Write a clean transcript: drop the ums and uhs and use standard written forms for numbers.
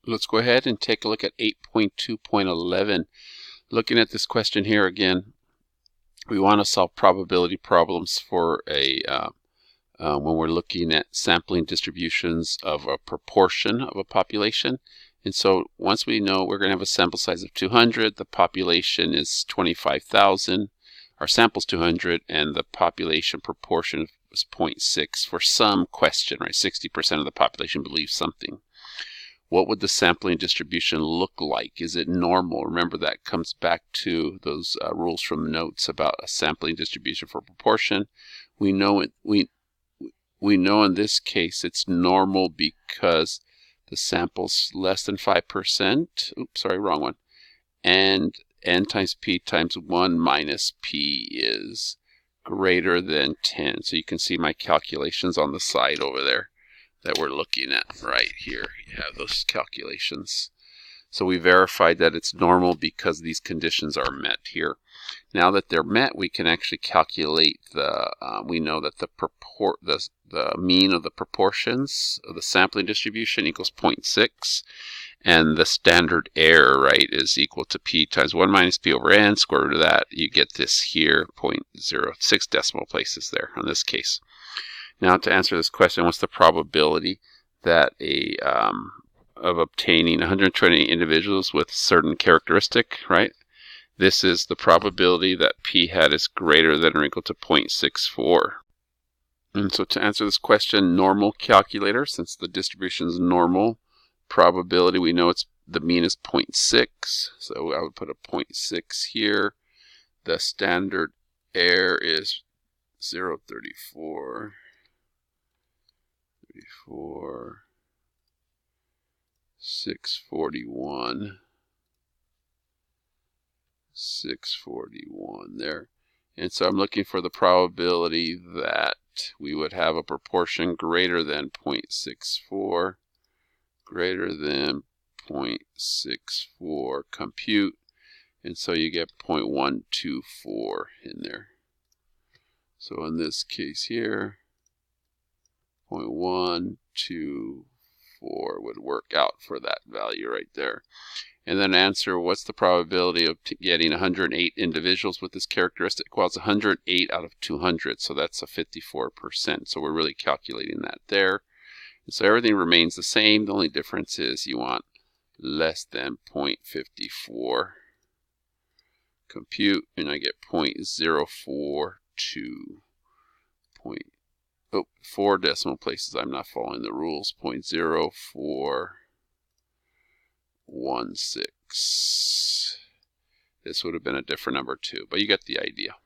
Let's go ahead and take a look at 8.2.11. Looking at this question here again, we want to solve probability problems for when we're looking at sampling distributions of a proportion of a population. And so once we know we're going to have a sample size of 200, the population is 25,000, our sample's 200, and the population proportion is 0.6 for some question, right? 60% of the population believes something. What would the sampling distribution look like? Is it normal? Remember, that comes back to those rules from notes about a sampling distribution for proportion. We know we know in this case it's normal because the sample's less than 5%. Oops, sorry, wrong one. And n times p times 1 minus p is greater than 10. So you can see my calculations on the side over there that we're looking at right here. You have those calculations. So we verified that it's normal because these conditions are met here. Now that they're met, we can actually calculate we know that the mean of the proportions of the sampling distribution equals 0.6, and the standard error, right, is equal to p times 1 minus p over n, square root of that. You get this here, 0.06 decimal places there in this case. Now, to answer this question, what's the probability that of obtaining 120 individuals with certain characteristic, right? This is the probability that p hat is greater than or equal to 0.64. And so to answer this question, normal calculator, since the distribution is normal, probability, we know the mean is 0.6, so I would put a 0.6 here. The standard error is 0.34. 641 there. And so I'm looking for the probability that we would have a proportion greater than 0.64, greater than 0.64, compute, and so you get 0.124 in there. So in this case here, 0.124 would work out for that value right there. And then answer, what's the probability of getting 108 individuals with this characteristic? Well, it's 108 out of 200, so that's a 54%. So we're really calculating that there. And so everything remains the same. The only difference is you want less than 0.54. Compute, and I get 0.042. 4 decimal places. I'm not following the rules. 0.0416. This would have been a different number too, but you get the idea.